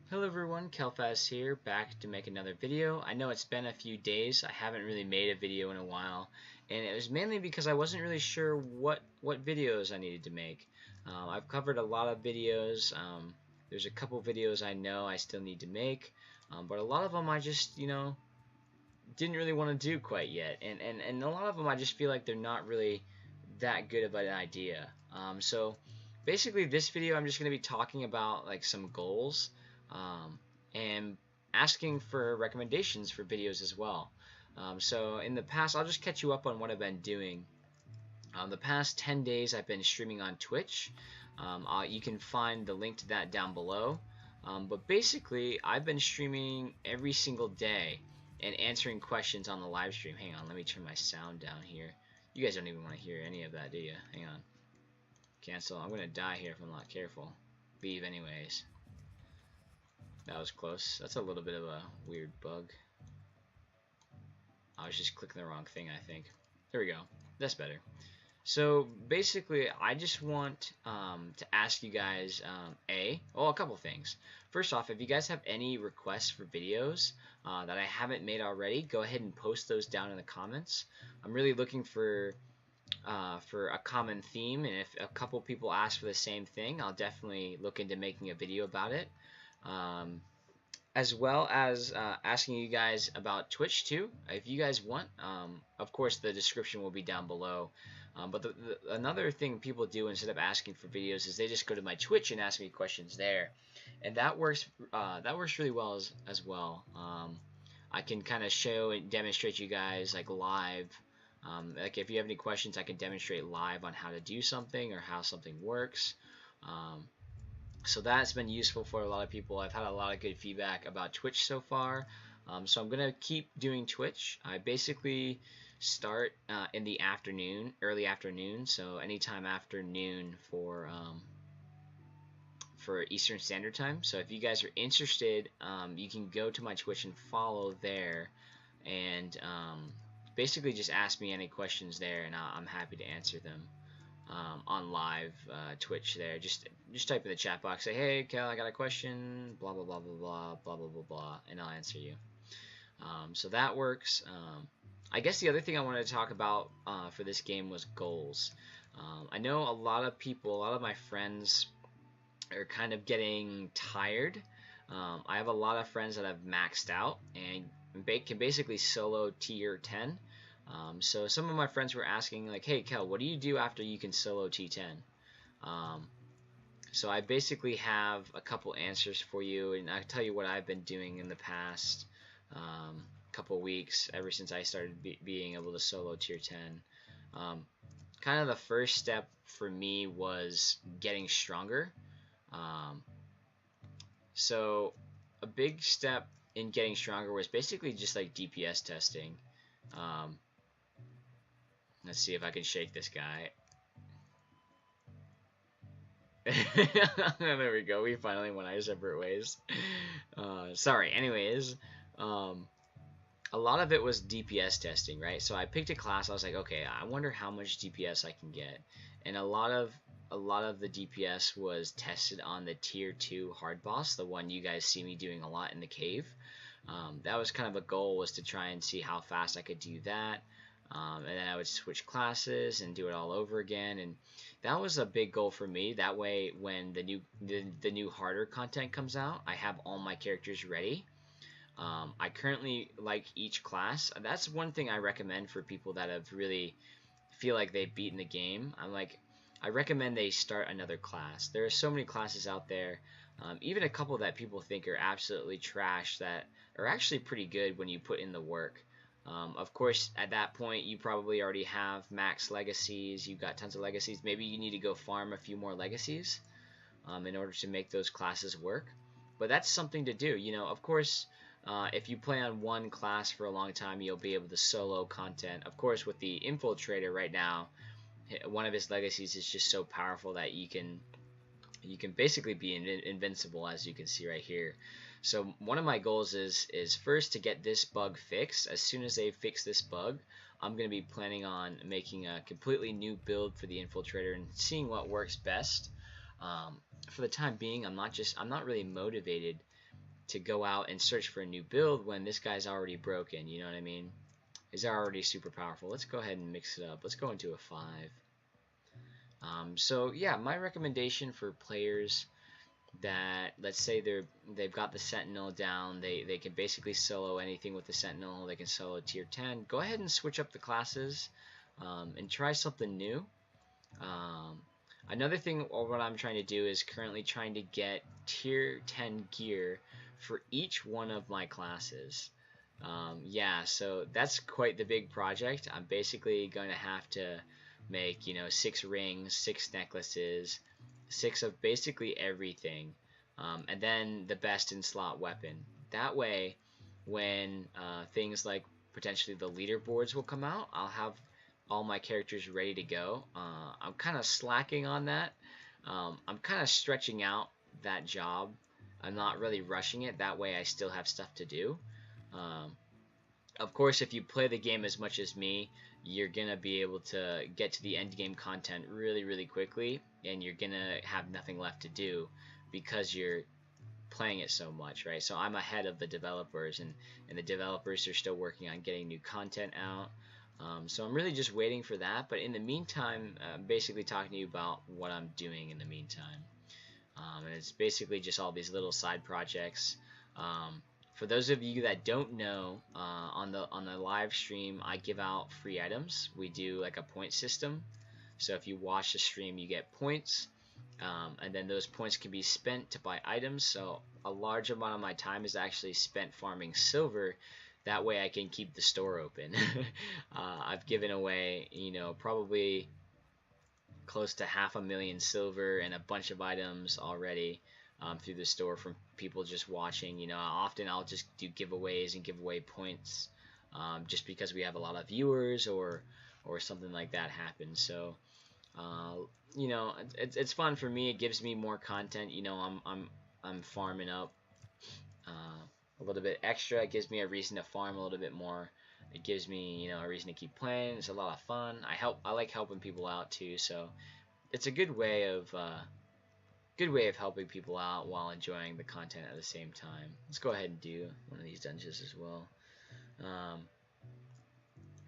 Hello everyone, Kelphaz here, back to make another video. I know it's been a few days, I haven't really made a video in a while, and it was mainly because I wasn't really sure what videos I needed to make. I've covered a lot of videos, there's a couple videos I know I still need to make, but a lot of them I just, didn't really want to do quite yet, and a lot of them I just feel like they're not really that good of an idea. So basically this video I'm just going to be talking about like some goals, and asking for recommendations for videos as well. So in the past, I'll just catch you up on what I've been doing. The past 10 days I've been streaming on Twitch. You can find the link to that down below. But basically, I've been streaming every single day and answering questions on the live stream. Hang on, let me turn my sound down here. You guys don't even want to hear any of that, do you? Hang on. Cancel. I'm going to die here if I'm not careful. Leave anyways. That was close. That's a little bit of a weird bug. I was just clicking the wrong thing, I think. There we go. That's better. So basically, I just want to ask you guys a couple things. First off, if you guys have any requests for videos that I haven't made already, go ahead and post those down in the comments. I'm really looking for a common theme, and if a couple people ask for the same thing, I'll definitely look into making a video about it. As well as asking you guys about Twitch too, if you guys want. Of course, the description will be down below. But another thing people do instead of asking for videos is they just go to my Twitch and ask me questions there, and that works really well as well. I can kind of show and demonstrate you guys like live. Like if you have any questions, I can demonstrate live on how to do something or how something works. So that's been useful for a lot of people. I've had a lot of good feedback about Twitch so far. So I'm going to keep doing Twitch. I basically start in the afternoon, early afternoon, so anytime after noon for Eastern Standard Time. So if you guys are interested, you can go to my Twitch and follow there, and basically just ask me any questions there, and I'm happy to answer them. On live Twitch there. Just type in the chat box, say, hey, Kel, I got a question, blah, blah, blah, blah, blah, blah, blah, blah, blah, and I'll answer you. So that works. I guess the other thing I wanted to talk about for this game was goals. I know a lot of people, a lot of my friends are kind of getting tired. I have a lot of friends that have maxed out and can basically solo tier 10. So some of my friends were asking like, hey Kel, what do you do after you can solo T10? So I basically have a couple answers for you, and I'll tell you what I've been doing in the past couple weeks, ever since I started being able to solo tier 10. Kind of the first step for me was getting stronger. So a big step in getting stronger was basically just like DPS testing. Let's see if I can shake this guy. There we go. We finally went our separate ways. Sorry. Anyways, a lot of it was DPS testing, right? So I picked a class. I was like, okay, I wonder how much DPS I can get, and a lot of the DPS was tested on the tier 2 hard boss, the one you guys see me doing a lot in the cave. That was kind of a goal, was to try and see how fast I could do that. And then I would switch classes and do it all over again, and that was a big goal for me. That way, when the new harder content comes out, I have all my characters ready. I currently like each class. That's one thing I recommend for people that have really feel like they've beaten the game. I recommend they start another class. There are so many classes out there, even a couple that people think are absolutely trash that are actually pretty good when you put in the work. Of course, at that point, you probably already have max legacies. You've got tons of legacies. Maybe you need to go farm a few more legacies in order to make those classes work. But that's something to do. Of course, if you play on one class for a long time, you'll be able to solo content. Of course, with the Infiltrator right now, one of his legacies is just so powerful that you can basically be invincible, as you can see right here. So one of my goals is first to get this bug fixed. As soon as they fix this bug, I'm going to be planning on making a completely new build for the Infiltrator and seeing what works best. For the time being, I'm not really motivated to go out and search for a new build when this guy's already broken. You know what I mean? Is already super powerful. Let's go ahead and mix it up. Let's go into a 5. So yeah, my recommendation for players that, let's say they've got the Sentinel down, they can basically solo anything with the Sentinel, they can solo tier 10, go ahead and switch up the classes, and try something new. Another thing, or what I'm trying to do, is currently trying to get tier 10 gear for each one of my classes. Yeah, so that's quite the big project. I'm basically going to have to make, 6 rings, 6 necklaces, 6 of basically everything, and then the best in slot weapon. That way, when things like potentially the leaderboards will come out, I'll have all my characters ready to go. I'm kind of slacking on that. I'm kind of stretching out that job. I'm not really rushing it. That way I still have stuff to do. Of course, if you play the game as much as me, you're going to be able to get to the end game content really, really quickly, and you're going to have nothing left to do because you're playing it so much, right? So I'm ahead of the developers, and the developers are still working on getting new content out. So I'm really just waiting for that. But in the meantime, I'm basically talking to you about what I'm doing in the meantime. And it's basically just all these little side projects. For those of you that don't know, on the live stream, I give out free items. We do like a point system. So if you watch the stream, you get points. And then those points can be spent to buy items. So a large amount of my time is actually spent farming silver. That way I can keep the store open. I've given away, probably close to 500,000 silver and a bunch of items already through the store from people just watching. Often I'll just do giveaways and give away points just because we have a lot of viewers or something like that happens. So it's fun for me. It gives me more content. I'm farming up a little bit extra. It gives me a reason to farm a little bit more. It gives me, a reason to keep playing. It's a lot of fun. I like helping people out too. So it's a good way of helping people out while enjoying the content at the same time. Let's go ahead and do one of these dungeons as well.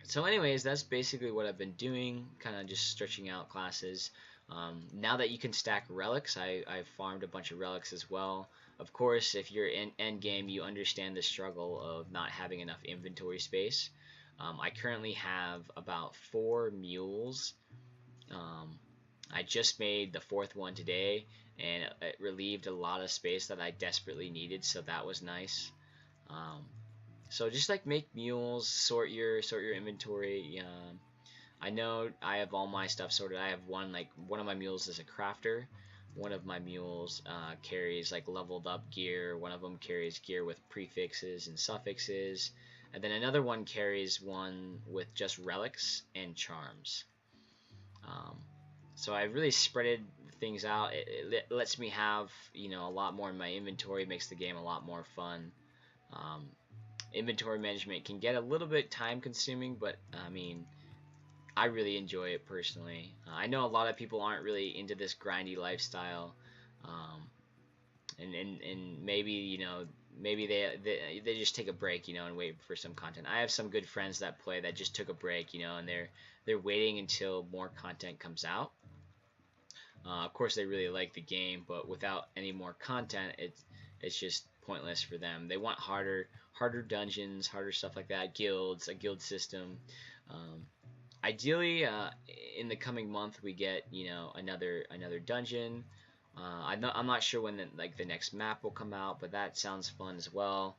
So anyways, that's basically what I've been doing, kind of just stretching out classes. Now that you can stack relics, I've farmed a bunch of relics as well. Of course, if you're in end game, you understand the struggle of not having enough inventory space. I currently have about 4 mules. I just made the 4th one today, and it relieved a lot of space that I desperately needed, so that was nice. So just like make mules, sort your inventory. I know I have all my stuff sorted. I have one of my mules is a crafter. One of my mules carries like leveled up gear. One of them carries gear with prefixes and suffixes, and then another one carries one with just relics and charms. So I really spreaded things out. It lets me have a lot more in my inventory. Makes the game a lot more fun. Inventory management can get a little bit time consuming, but I mean, I really enjoy it personally. I know a lot of people aren't really into this grindy lifestyle, and maybe maybe they just take a break, and wait for some content. I have some good friends that play that just took a break, and they're waiting until more content comes out. Of course, they really like the game, but without any more content, it's just pointless for them. They want harder dungeons, harder stuff like that, guilds, a guild system. Ideally, in the coming month, we get another dungeon. I'm not sure when the next map will come out, but that sounds fun as well.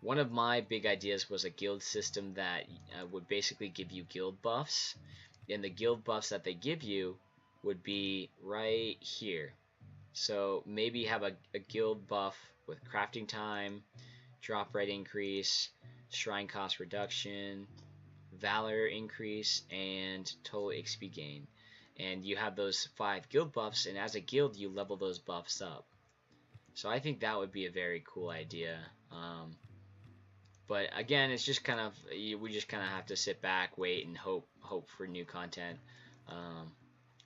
One of my big ideas was a guild system that would basically give you guild buffs, and the guild buffs that they give you would be right here. So maybe have a guild buff with crafting time, drop rate increase, shrine cost reduction, valor increase, and total XP gain. And you have those 5 guild buffs, and as a guild you level those buffs up. So I think that would be a very cool idea. But again, it's just kind of, we just kind of have to sit back, wait, and hope for new content.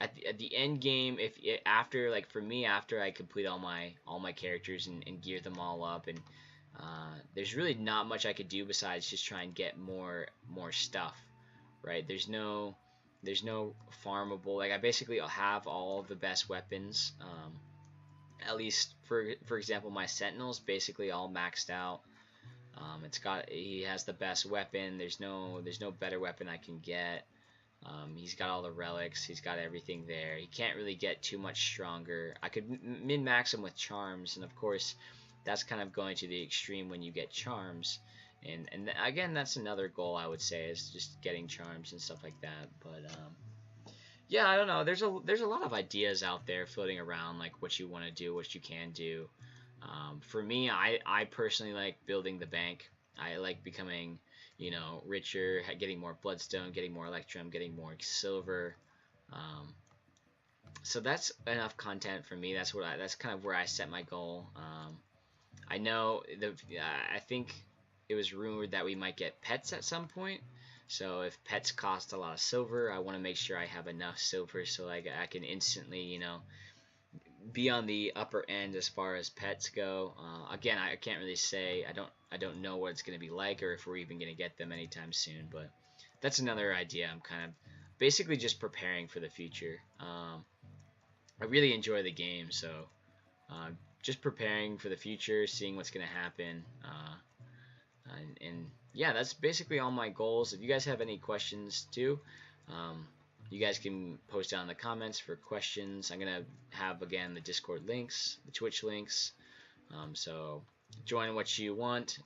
at the end game, if after, like for me, after I complete all my characters and gear them all up, and there's really not much I could do besides just try and get more stuff, right? There's no farmable, like I basically have all of the best weapons, at least for example, my Sentinel's basically all maxed out. He has the best weapon. There's no better weapon I can get. He's got all the relics. He's got everything there. He can't really get too much stronger. I could min-max him with charms, and of course, that's kind of going to the extreme when you get charms. And again, that's another goal I would say, is just getting charms and stuff like that. But yeah, I don't know. There's a lot of ideas out there floating around, like what you want to do, what you can do. For me, I personally like building the bank. I like becoming, you know, richer, getting more bloodstone, getting more electrum, getting more silver. So that's enough content for me. That's kind of where I set my goal. I know I think it was rumored that we might get pets at some point. So if pets cost a lot of silver, I want to make sure I have enough silver so like I can instantly, you know, be on the upper end as far as pets go. Again, I can't really say. I don't know what it's going to be like, or if we're even going to get them anytime soon. But that's another idea. I'm kind of basically just preparing for the future. I really enjoy the game, so just preparing for the future, seeing what's going to happen. And yeah, that's basically all my goals. If you guys have any questions too, you guys can post down in the comments for questions. I'm going to have, again, the Discord links, the Twitch links. So join what you want,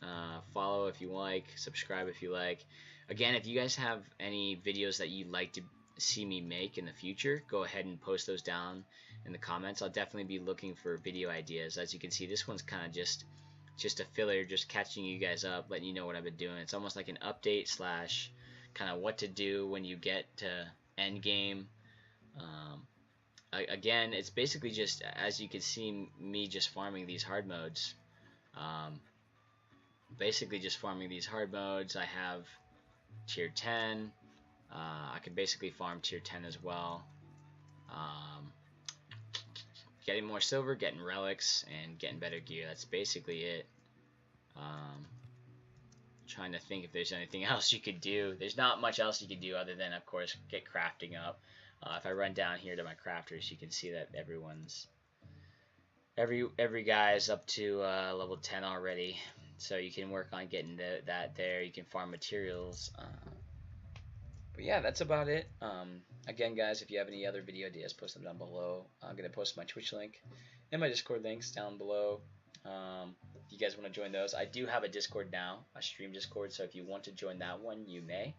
follow if you like, subscribe if you like. Again, if you guys have any videos that you'd like to see me make in the future, go ahead and post those down in the comments. I'll definitely be looking for video ideas. As you can see, this one's kind of just a filler, just catching you guys up, letting you know what I've been doing. It's almost like an update slash kind of what to do when you get to end game. Again, it's basically just, as you can see, me just farming these hard modes. Basically just farming these hard modes. I have tier 10. I can basically farm tier 10 as well. Getting more silver, getting relics, and getting better gear. That's basically it. Trying to think if there's anything else you could do. There's not much else you could do other than, of course, get crafting up. If I run down here to my crafters, you can see that every guy is up to level 10 already. So you can work on getting that there. You can farm materials. But yeah, that's about it. Again, guys, if you have any other video ideas, post them down below. I'm going to post my Twitch link and my Discord links down below. If you guys want to join those, I do have a Discord now, a stream Discord, so if you want to join that one, you may.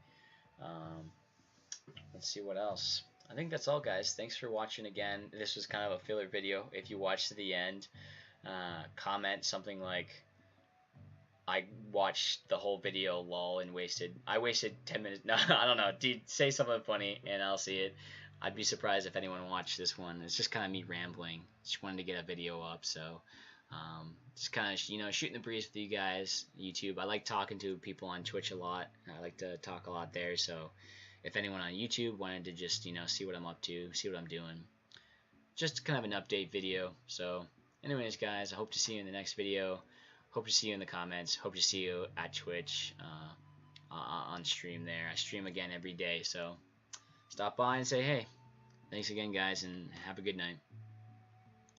Let's see what else. I think that's all, guys. Thanks for watching again. This was kind of a filler video. If you watched to the end, comment something like, I watched the whole video, lol, and I wasted 10 minutes. No, I don't know. Dude, say something funny, and I'll see it. I'd be surprised if anyone watched this one. It's just kind of me rambling. Just wanted to get a video up, so just kind of, you know, shooting the breeze with you guys. YouTube. I like talking to people on Twitch a lot. I like to talk a lot there, so if anyone on YouTube wanted to just, you know, see what I'm up to, see what I'm doing, just kind of an update video. So anyways, guys, I hope to see you in the next video. Hope to see you in the comments. Hope to see you at Twitch on stream there. I stream again every day, so stop by and say hey. Thanks again, guys, and have a good night.